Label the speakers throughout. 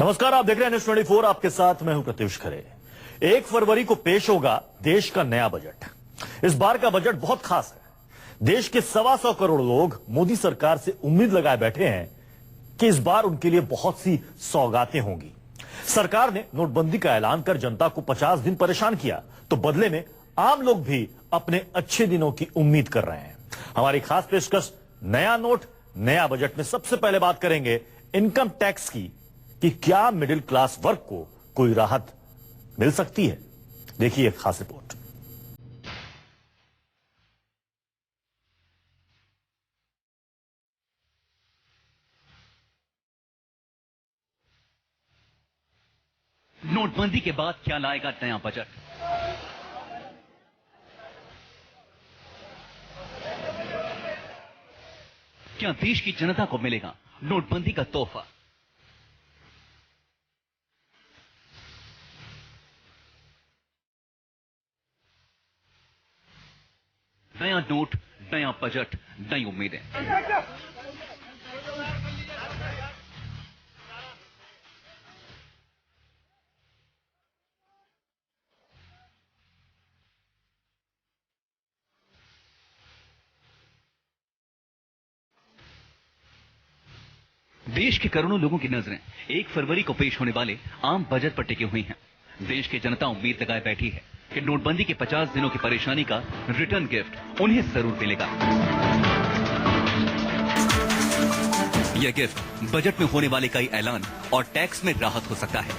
Speaker 1: नमस्कार, आप देख रहे हैं न्यूज़ 24। आपके साथ मैं हूं प्रत्युष खरे। 1 फरवरी को पेश होगा देश का नया बजट। इस बार का बजट बहुत खास है। देश के 125 करोड़ लोग मोदी सरकार से उम्मीद लगाए बैठे हैं कि इस बार उनके लिए बहुत सी सौगातें होंगी। सरकार ने नोटबंदी का ऐलान कर जनता को 50 दिन परेशान किया, तो बदले में आम लोग भी अपने अच्छे दिनों की उम्मीद कर रहे हैं। हमारी खास पेशकश नया नोट नया बजट में सबसे पहले बात करेंगे इनकम टैक्स की कि क्या मिडिल क्लास वर्ग को कोई राहत मिल सकती है। देखिए एक खास रिपोर्ट।
Speaker 2: नोटबंदी के बाद क्या लाएगा नया बजट? क्या देश की जनता को मिलेगा नोटबंदी का तोहफा? नया नोट, नया बजट, नई उम्मीदें। देश के करोड़ों लोगों की नजरें 1 फरवरी को पेश होने वाले आम बजट पर टिकी हुई हैं। देश की जनता उम्मीद लगाए बैठी है कि नोटबंदी के 50 दिनों की परेशानी का रिटर्न गिफ्ट उन्हें जरूर मिलेगा। यह गिफ्ट बजट में होने वाले कई ऐलान और टैक्स में राहत हो सकता है।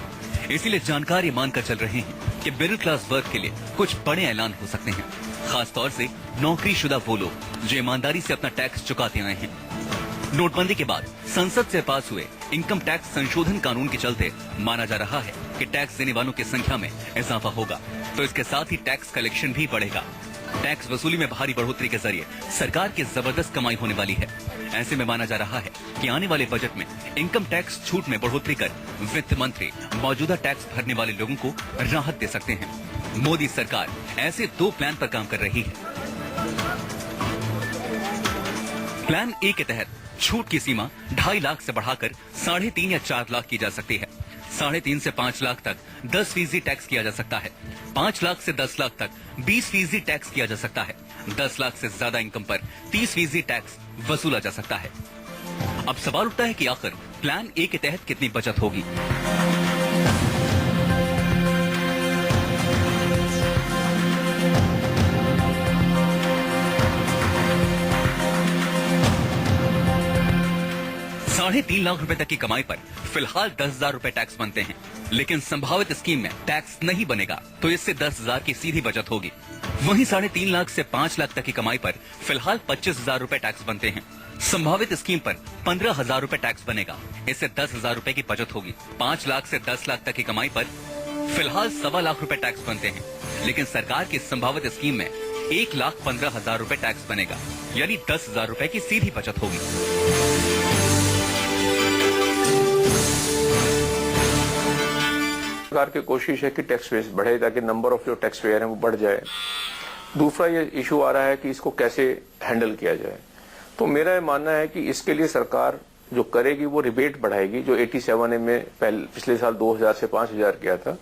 Speaker 2: इसीलिए जानकार ये मानकर चल रहे हैं कि मिडिल क्लास वर्ग के लिए कुछ बड़े ऐलान हो सकते हैं, खासतौर से नौकरीशुदा वो लोग जो ईमानदारी से अपना टैक्स चुकाते आए हैं। नोटबंदी के बाद संसद से पास हुए इनकम टैक्स संशोधन कानून के चलते माना जा रहा है कि टैक्स देने वालों की संख्या में इजाफा होगा, तो इसके साथ ही टैक्स कलेक्शन भी बढ़ेगा। टैक्स वसूली में भारी बढ़ोतरी के जरिए सरकार की जबरदस्त कमाई होने वाली है। ऐसे में माना जा रहा है कि आने वाले बजट में इनकम टैक्स छूट में बढ़ोतरी कर वित्त मंत्री मौजूदा टैक्स भरने वाले लोगों को राहत दे सकते हैं। मोदी सरकार ऐसे 2 प्लान पर काम कर रही है। प्लान ए के तहत छूट की सीमा 2.5 लाख से बढ़ाकर 3.5 या 4 लाख की जा सकती है। 3.5 से 5 लाख तक 10% टैक्स किया जा सकता है। 5 लाख से 10 लाख तक 20% टैक्स किया जा सकता है। 10 लाख से ज्यादा इनकम पर 30% टैक्स वसूला जा सकता है। अब सवाल उठता है कि आखिर प्लान ए के तहत कितनी बचत होगी। ₹3.5 लाख तक की कमाई पर फिलहाल 10,000 रुपए टैक्स बनते हैं, लेकिन संभावित स्कीम में टैक्स नहीं बनेगा तो इससे 10,000 की सीधी बचत होगी। वहीं 3.5 लाख से 5 लाख तक की कमाई पर फिलहाल 25,000 रुपए टैक्स बनते हैं। संभावित स्कीम पर 15,000 रुपए टैक्स बनेगा, इससे 10,000 रुपए की बचत होगी। 5 लाख से 10 लाख तक की कमाई पर फिलहाल 1.25 लाख रुपए टैक्स बनते हैं, लेकिन सरकार की संभावित स्कीम में 1,15,000 रुपए टैक्स बनेगा, यानी 10,000 रुपए की सीधी बचत होगी।
Speaker 3: सरकार की कोशिश है कि टैक्स बेस बढ़े ताकि नंबर ऑफ जो टैक्स पेयर हैं वो बढ़ जाए। दूसरा ये इशू आ रहा है कि इसको कैसे हैंडल किया जाए। तो मेरा ये मानना है कि इसके लिए सरकार जो करेगी वो रिबेट बढ़ाएगी। जो 87 में पिछले साल 2,000 से 5,000 किया था,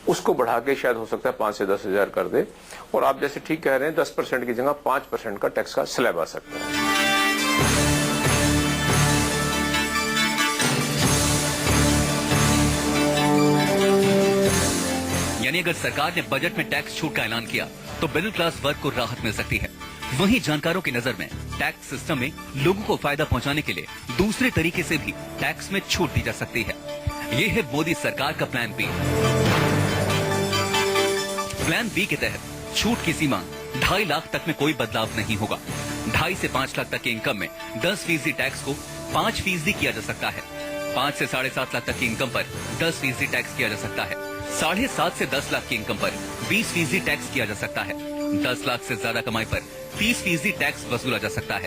Speaker 3: उसको बढ़ा के शायद हो सकता है 5 से 10,000 कर दे। और आप जैसे ठीक कह रहे हैं 10% की जगह 5% का टैक्स का स्लैब आ सकता है।
Speaker 2: यानी अगर सरकार ने बजट में टैक्स छूट का ऐलान किया तो मिडिल क्लास वर्ग को राहत मिल सकती है। वहीं जानकारों की नजर में टैक्स सिस्टम में लोगों को फायदा पहुंचाने के लिए दूसरे तरीके से भी टैक्स में छूट दी जा सकती है। ये है मोदी सरकार का प्लान बी। प्लान बी के तहत छूट की सीमा 2.5 लाख तक में कोई बदलाव नहीं होगा। 2.5 से 5 लाख तक की इनकम में 10% टैक्स को 5% किया जा सकता है। 5 से 7.5 लाख तक की इनकम पर 10% टैक्स किया जा सकता है। 7.5 से 10 लाख की इनकम पर 20% टैक्स किया जा सकता है। 10 लाख से ज्यादा कमाई पर 30% टैक्स वसूला जा सकता है।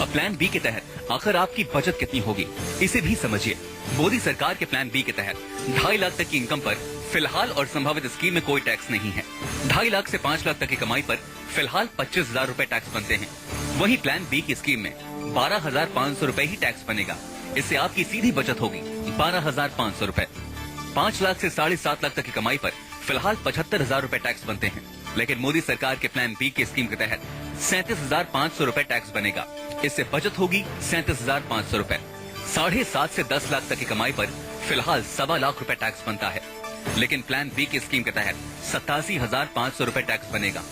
Speaker 2: अब प्लान बी के तहत आखिर आपकी बचत कितनी होगी, इसे भी समझिए। मोदी सरकार के प्लान बी के तहत 2.5 लाख तक की इनकम पर फिलहाल और संभावित स्कीम में कोई टैक्स नहीं है। 2.5 लाख से 5 लाख तक की कमाई पर फिलहाल 25,000 रुपए टैक्स बनते हैं। वहीं प्लान बी की स्कीम में 12,500 रुपए ही टैक्स बनेगा, इससे आपकी सीधी बचत होगी 12,500 रुपए। 5 लाख से 7.5 लाख तक की कमाई पर फिलहाल 75,000 रुपए टैक्स बनते हैं, लेकिन मोदी सरकार के प्लान बी की स्कीम के तहत 37,500 रुपए टैक्स बनेगा। इससे बचत होगी 37,500 रुपए। 7.5 से 10 लाख तक की कमाई पर फिलहाल 1.25 लाख रुपए टैक्स बनता है, लेकिन प्लान बी की स्कीम के तहत 87,500 रुपए टैक्स बनेगा।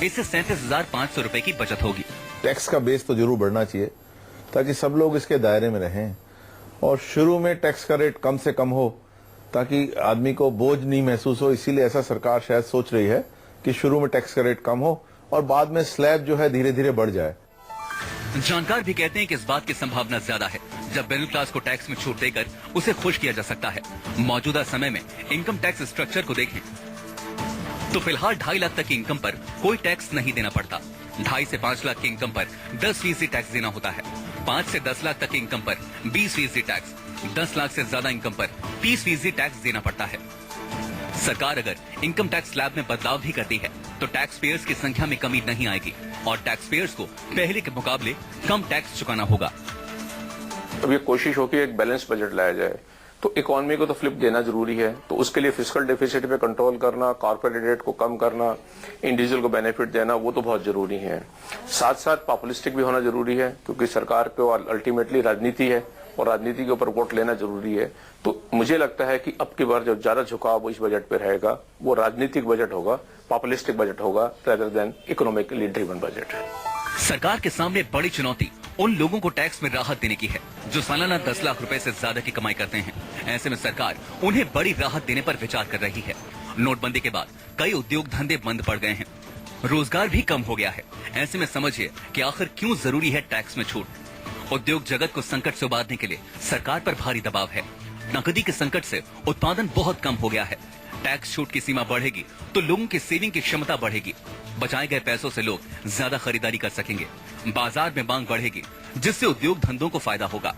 Speaker 2: इससे 37,500 रुपए की बचत होगी।
Speaker 4: टैक्स का बेस तो जरूर बढ़ना चाहिए ताकि सब लोग इसके दायरे में रहें, और शुरू में टैक्स का रेट कम से कम हो ताकि आदमी को बोझ नहीं महसूस हो। इसीलिए ऐसा सरकार शायद सोच रही है कि शुरू में टैक्स का रेट कम हो और बाद में स्लैब जो है धीरे धीरे बढ़ जाए।
Speaker 2: जानकार भी कहते हैं कि इस बात की संभावना ज्यादा है जब मिडिल क्लास को टैक्स में छूट देकर उसे खुश किया जा सकता है। मौजूदा समय में इनकम टैक्स स्ट्रक्चर को देखें तो फिलहाल 2.5 लाख तक की इनकम पर कोई टैक्स नहीं देना पड़ता। 2.5 से 5 लाख की इनकम पर 10% टैक्स देना होता है। 5 से 10 लाख तक की इनकम पर 20% टैक्स, 10 लाख से ज्यादा इनकम पर 30% टैक्स देना पड़ता है। सरकार अगर इनकम टैक्स स्लैब में बदलाव भी करती है तो टैक्स पेयर्स की संख्या में कमी नहीं आएगी और टैक्स पेयर्स को पहले के मुकाबले कम टैक्स चुकाना होगा।
Speaker 3: अब ये कोशिश हो कि एक बैलेंस बजट लाया जाए, तो इकोनॉमी को तो फ्लिप देना जरूरी है। तो उसके लिए फिस्कल डेफिसिट पे कंट्रोल करना, कॉर्पोरेट डेट को कम करना, इंडिविजुअल को बेनिफिट देना, वो तो बहुत जरूरी है। साथ साथ पॉपुलिस्टिक भी होना जरूरी है, क्योंकि सरकार को अल्टीमेटली राजनीति है और राजनीति के ऊपर वोट लेना जरूरी है। तो मुझे लगता है कि अब की बार जो ज्यादा झुकाव इस बजट पे रहेगा वो राजनीतिक बजट होगा, पॉपुलिस्टिक बजट होगा, rather than economically driven budget.
Speaker 2: सरकार के सामने बड़ी चुनौती उन लोगों को टैक्स में राहत देने की है जो सालाना 10 लाख रुपए से ज्यादा की कमाई करते हैं। ऐसे में सरकार उन्हें बड़ी राहत देने पर विचार कर रही है। नोटबंदी के बाद कई उद्योग धंधे बंद पड़ गए हैं, रोजगार भी कम हो गया है। ऐसे में समझिए कि आखिर क्यों जरूरी है टैक्स में छूट। उद्योग जगत को संकट से उबारने के लिए सरकार पर भारी दबाव है। नकदी के संकट से उत्पादन बहुत कम हो गया है। टैक्स छूट की सीमा बढ़ेगी तो लोगों की सेविंग की क्षमता बढ़ेगी। बचाए गए पैसों से लोग ज्यादा खरीदारी कर सकेंगे। बाजार में मांग बढ़ेगी जिससे उद्योग धंधों को फायदा होगा।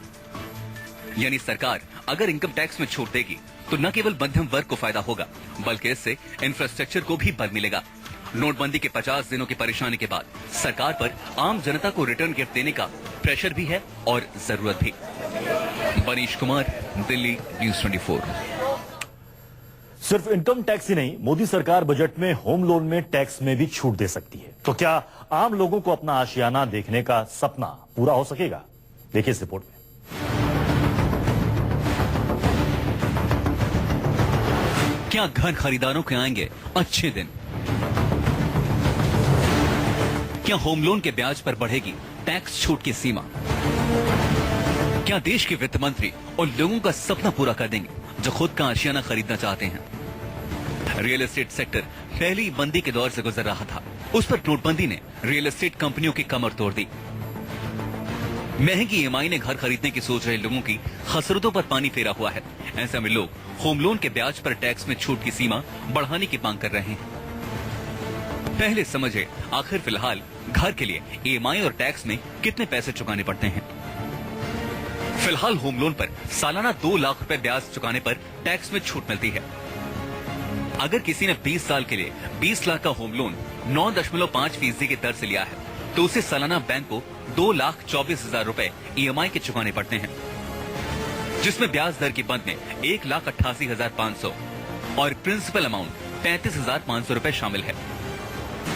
Speaker 2: यानी सरकार अगर इनकम टैक्स में छूट देगी तो न केवल मध्यम वर्ग को फायदा होगा बल्कि इससे इंफ्रास्ट्रक्चर को भी बल मिलेगा। नोटबंदी के 50 दिनों की परेशानी के बाद सरकार पर आम जनता को रिटर्न गिफ्ट देने का प्रेशर भी है और जरूरत भी। मनीष कुमार, दिल्ली, न्यूज़ 24।
Speaker 1: सिर्फ इनकम टैक्स ही नहीं, मोदी सरकार बजट में होम लोन में टैक्स में भी छूट दे सकती है। तो क्या आम लोगों को अपना आशियाना देखने का सपना पूरा हो सकेगा? देखिए इस रिपोर्ट में।
Speaker 2: क्या घर खरीदारों के आएंगे अच्छे दिन? क्या होम लोन के ब्याज पर बढ़ेगी टैक्स छूट की सीमा? क्या देश के वित्त मंत्री उन लोगों का सपना पूरा कर देंगे जो खुद का आशियाना खरीदना चाहते हैं? रियल एस्टेट सेक्टर पहली मंदी के दौर से गुजर रहा था, उस पर नोटबंदी ने रियल एस्टेट कंपनियों की कमर तोड़ दी। महंगी ईएमआई ने घर खरीदने की सोच रहे लोगों की खसरतों पर पानी फेरा हुआ है। ऐसे में लोग होम लोन के ब्याज पर टैक्स में छूट की सीमा बढ़ाने की मांग कर रहे हैं। पहले समझे आखिर फिलहाल घर के लिए ईएमआई और टैक्स में कितने पैसे चुकाने पड़ते हैं। फिलहाल होम लोन पर सालाना 2 लाख रुपए ब्याज चुकाने पर टैक्स में छूट मिलती है। अगर किसी ने 20 साल के लिए 20 लाख का होम लोन 9.5% की दर से लिया है तो उसे सालाना बैंक को 2,24,000 रुपए ईएमआई के चुकाने पड़ते हैं, जिसमें ब्याज दर की बंद में 1,88,500 और प्रिंसिपल अमाउंट 35,500 रुपए शामिल है।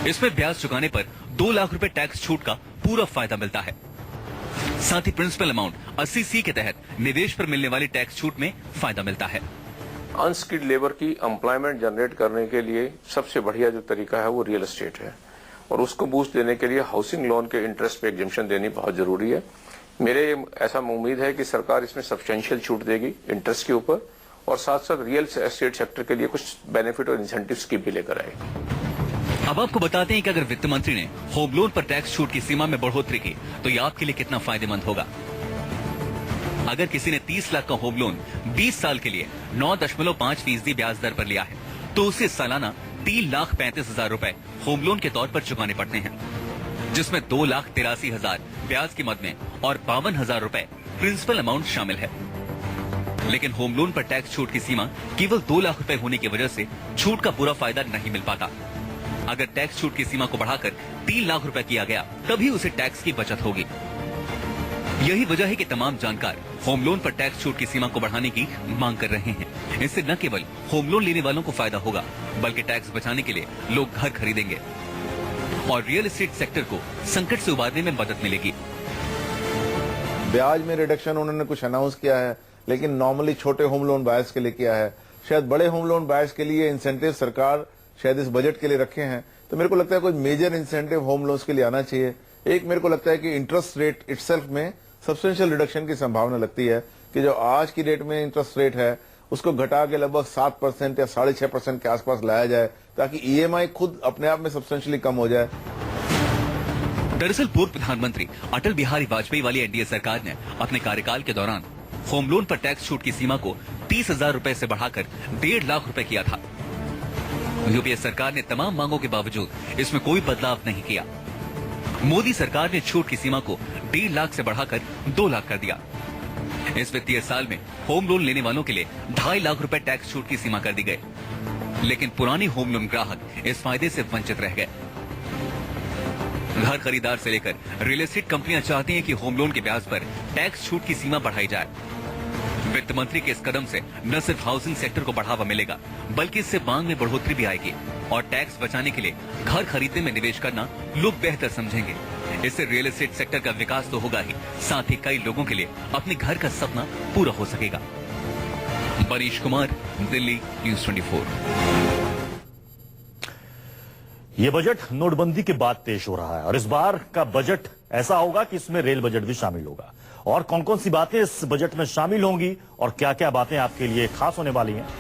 Speaker 2: इसमें ब्याज चुकाने पर 2 लाख रुपए टैक्स छूट का पूरा फायदा मिलता है। साथ ही प्रिंसिपल अमाउंट 80C के तहत निवेश पर मिलने वाली टैक्स छूट में फायदा मिलता है।
Speaker 3: अनस्किल्ड लेबर की एम्प्लॉयमेंट जनरेट करने के लिए सबसे बढ़िया जो तरीका है वो रियल एस्टेट है, और उसको बूस्ट देने के लिए हाउसिंग लोन के इंटरेस्ट पे एग्जम्पशन देनी बहुत जरूरी है। मेरे ऐसा उम्मीद है कि सरकार इसमें सब्सटेंशियल छूट देगी इंटरेस्ट के ऊपर, और साथ साथ रियल एस्टेट सेक्टर के लिए कुछ बेनिफिट और इंसेंटिव स्कीम भी लेकर आएगी।
Speaker 2: अब आपको बताते हैं कि अगर वित्त मंत्री ने होम लोन पर टैक्स छूट की सीमा में बढ़ोतरी की तो यह आपके लिए कितना फायदेमंद होगा। अगर किसी ने 30 लाख का होम लोन 20 साल के लिए 9.5% ब्याज दर पर लिया है तो उसे सालाना 3,35,000 रुपए होम लोन के तौर पर चुकाने पड़ते हैं, जिसमें 2,83,000 ब्याज की मद में और 52,000 रुपए प्रिंसिपल अमाउंट शामिल है। लेकिन होम लोन पर टैक्स छूट की सीमा केवल 2 लाख रुपए होने की वजह से छूट का पूरा फायदा नहीं मिल पाता। अगर टैक्स छूट की सीमा को बढ़ाकर 3 लाख रुपए किया गया तभी उसे टैक्स की बचत होगी। यही वजह है कि तमाम जानकार होम लोन पर टैक्स छूट की सीमा को बढ़ाने की मांग कर रहे हैं। इससे न केवल होम लोन लेने वालों को फायदा होगा, बल्कि टैक्स बचाने के लिए लोग घर खरीदेंगे और रियल एस्टेट सेक्टर को संकट से उबारने में मदद मिलेगी।
Speaker 4: ब्याज में रिडक्शन उन्होंने कुछ अनाउंस किया है, लेकिन नॉर्मली छोटे होम लोन बायर्स के लिए किया है। शायद बड़े होम लोन बायर्स के लिए इंसेंटिव सरकार शायद इस बजट के लिए रखे हैं। तो मेरे को लगता है कोई मेजर इंसेंटिव होम लोन्स के लिए आना चाहिए। एक मेरे को लगता है कि इंटरेस्ट रेट इटसेल्फ में सब्सटेंशियल रिडक्शन की संभावना लगती है कि जो आज की डेट में इंटरेस्ट रेट है उसको घटा के लगभग 7% या 6.5% के आसपास लाया जाए, ताकि ईएमआई खुद अपने आप में सब्सटेंशियली कम हो जाए।
Speaker 2: दरअसल पूर्व प्रधानमंत्री अटल बिहारी वाजपेयी वाली एनडीए सरकार ने अपने कार्यकाल के दौरान होम लोन पर टैक्स छूट की सीमा को 30,000 रुपए से बढ़ाकर 1.5 लाख रुपए किया था। यूपीए सरकार ने तमाम मांगों के बावजूद इसमें कोई बदलाव नहीं किया। मोदी सरकार ने छूट की सीमा को 1.5 लाख से बढ़ाकर 2 लाख कर दिया। इस वित्तीय साल में होम लोन लेने वालों के लिए 2.5 लाख रुपए टैक्स छूट की सीमा कर दी गई, लेकिन पुरानी होम लोन ग्राहक इस फायदे से वंचित रह गए। घर खरीदार से लेकर रियल एस्टेट कंपनियां चाहती हैं कि होम लोन के ब्याज पर टैक्स छूट की सीमा बढ़ाई जाए। वित्त मंत्री के इस कदम से न सिर्फ हाउसिंग सेक्टर को बढ़ावा मिलेगा, बल्कि इससे मांग में बढ़ोतरी भी आएगी और टैक्स बचाने के लिए घर खरीदने में निवेश करना लोग बेहतर समझेंगे। इससे रियल एस्टेट सेक्टर का विकास तो होगा ही, साथ ही कई लोगों के लिए अपने घर का सपना पूरा हो सकेगा। मनीष कुमार, दिल्ली, न्यूज़ 24।
Speaker 1: यह बजट नोटबंदी के बाद पेश हो रहा है और इस बार का बजट ऐसा होगा कि इसमें रेल बजट भी शामिल होगा। और कौन कौन सी बातें इस बजट में शामिल होंगी और क्या क्या बातें आपके लिए खास होने वाली हैं,